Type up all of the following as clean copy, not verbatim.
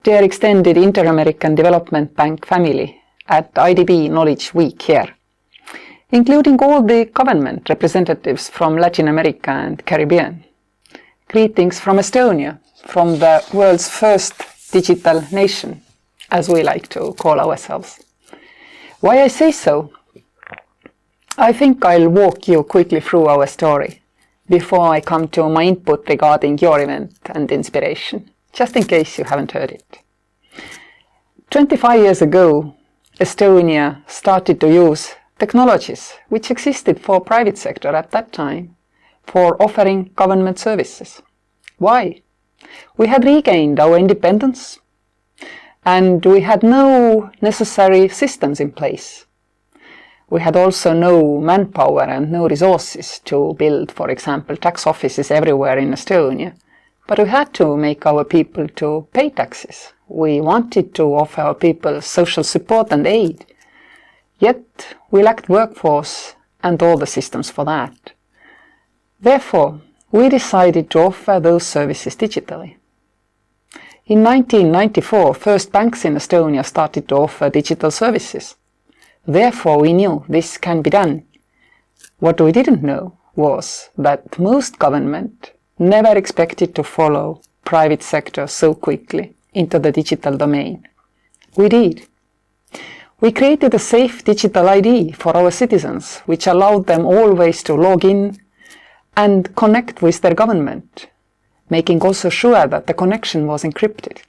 dear extended Inter-American Development Bank family at IDB Knowledge Week here, including all the government representatives from Latin America and Caribbean. Greetings from Estonia, from the world's first digital nation, as we like to call ourselves. Why I say so? I think I'll walk you quickly through our story before I come to my input regarding your event and inspiration, just in case you haven't heard it. 25 years ago, Estonia started to use technologies which existed for private sector at that time for offering government services. Why? We had regained our independence and we had no necessary systems in place. We had also no manpower and no resources to build, for example, tax offices everywhere in Estonia. But we had to make our people to pay taxes. We wanted to offer our people social support and aid. Yet we lacked workforce and all the systems for that. Therefore, we decided to offer those services digitally. In 1994, first banks in Estonia started to offer digital services. Therefore, we knew this can be done. What we didn't know was that most government never expected to follow private sector so quickly into the digital domain. We did. We created a safe digital ID for our citizens, which allowed them always to log in and connect with their government, making also sure that the connection was encrypted.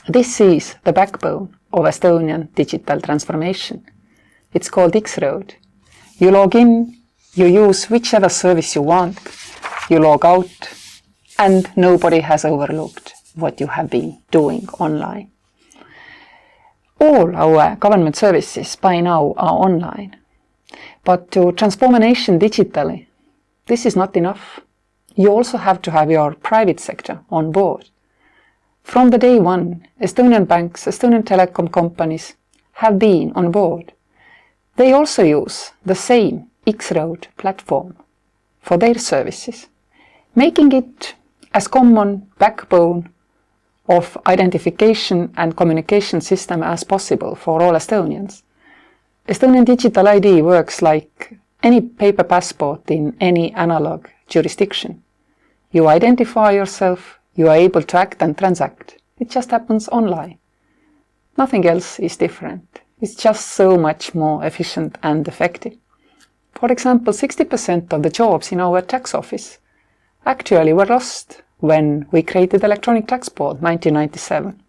This is the backbone of Estonian digital transformation. It's called X-Road. You log in, you use whichever service you want, you log out, and nobody has overlooked what you have been doing online. All our government services by now are online. But to transform a nation digitally, this is not enough. You also have to have your private sector on board. From the day one, Estonian banks, Estonian telecom companies have been on board. They also use the same X-Road platform for their services, making it as common backbone of identification and communication system as possible for all Estonians. Estonian digital ID works like any paper passport in any analog jurisdiction. You identify yourself, you are able to act and transact. It just happens online. Nothing else is different. It's just so much more efficient and effective. For example, 60% of the jobs in our tax office actually were lost when we created electronic tax board 1997.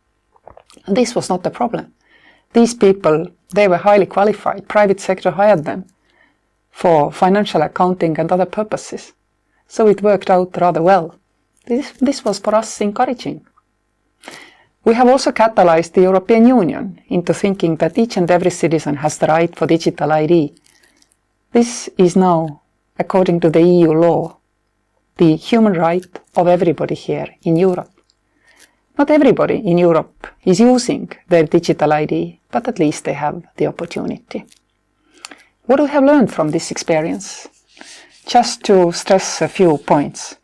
This was not a problem. These people, they were highly qualified. Private sector hired them for financial accounting and other purposes. So it worked out rather well. This was for us encouraging. We have also catalyzed the European Union into thinking that each and every citizen has the right for digital ID. This is now, according to the EU law, the human right of everybody here in Europe. Not everybody in Europe is using their digital ID, but at least they have the opportunity. What do we have learned from this experience? Just to stress a few points.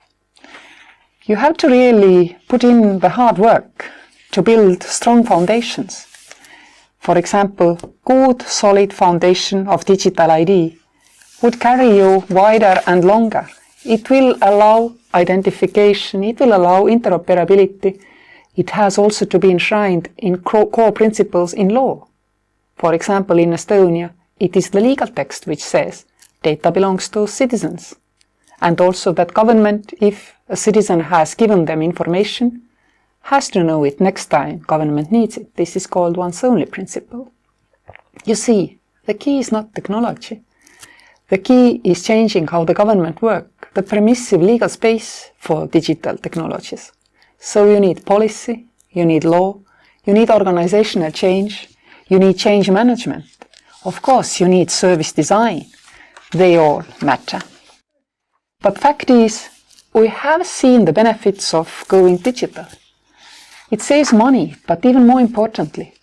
You have to really put in the hard work to build strong foundations. For example, good, solid foundation of digital ID would carry you wider and longer. It will allow identification, it will allow interoperability. It has also to be enshrined in core principles in law. For example, in Estonia, it is the legal text which says data belongs to citizens. And also that government, if a citizen has given them information, has to know it next time government needs it. This is called once only principle. You see, the key is not technology. The key is changing how the government works, the permissive legal space for digital technologies. So you need policy, you need law, you need organizational change, you need change management. Of course, you need service design. They all matter. But fact is, we have seen the benefits of going digital. It saves money, but even more importantly,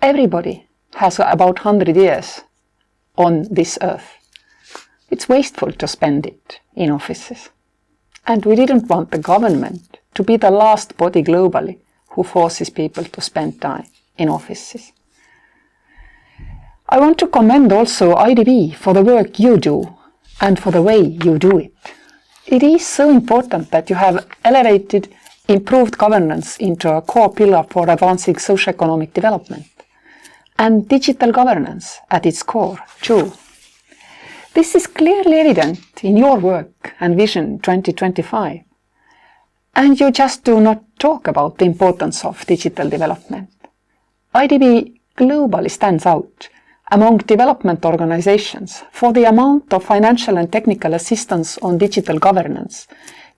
everybody has about 100 years on this earth. It's wasteful to spend it in offices. And we didn't want the government to be the last body globally who forces people to spend time in offices. I want to commend also IDB for the work you do and for the way you do it. It is so important that you have elevated improved governance into a core pillar for advancing socio-economic development, and digital governance at its core too. This is clearly evident in your work and Vision 2025. And you just do not talk about the importance of digital development. IDB globally stands out among development organizations for the amount of financial and technical assistance on digital governance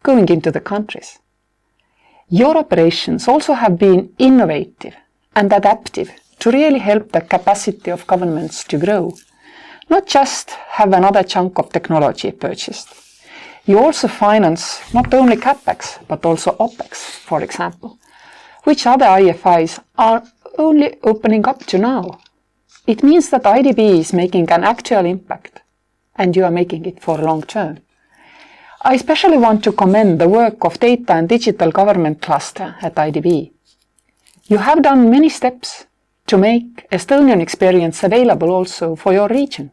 going into the countries. Your operations also have been innovative and adaptive to really help the capacity of governments to grow, not just have another chunk of technology purchased. You also finance not only CapEx, but also OpEx, for example, which other IFIs are only opening up to now. It means that IDB is making an actual impact, and you are making it for long term. I especially want to commend the work of Data and Digital Government Cluster at IDB. You have done many steps to make Estonian experience available also for your region.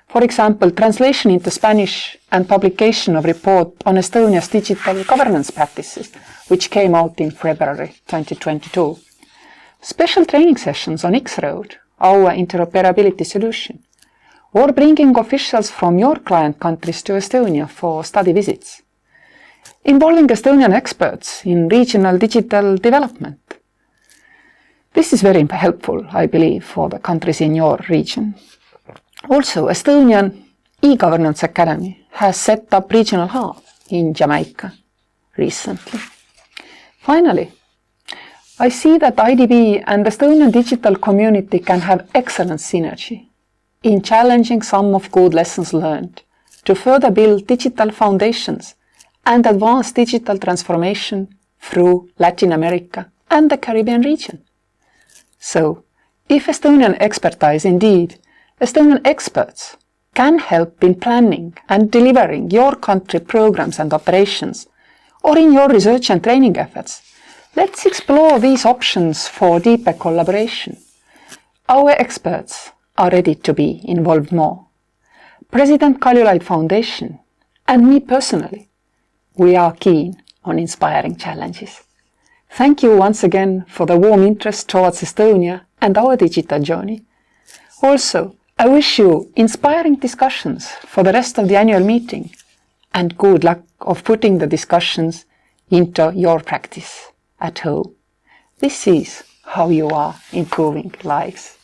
For example, translation into Spanish and publication of report on Estonia's digital governance practices, which came out in February 2022. Special training sessions on X-Road, our interoperability solution, or bringing officials from your client countries to Estonia for study visits. Involving Estonian experts in regional digital development. This is very helpful, I believe, for the countries in your region. Also, Estonian e-Governance Academy has set up regional hub in Jamaica recently. Finally, I see that IDB and Estonian digital community can have excellent synergy in challenging some of good lessons learned to further build digital foundations and advance digital transformation through Latin America and the Caribbean region. So, if Estonian expertise, indeed, Estonian experts can help in planning and delivering your country programs and operations, or in your research and training efforts, let's explore these options for deeper collaboration. Our experts are ready to be involved more. President Kaljulaid Foundation and me personally, we are keen on inspiring challenges. Thank you once again for the warm interest towards Estonia and our digital journey. Also, I wish you inspiring discussions for the rest of the annual meeting and good luck of putting the discussions into your practice at home. This is how you are improving lives.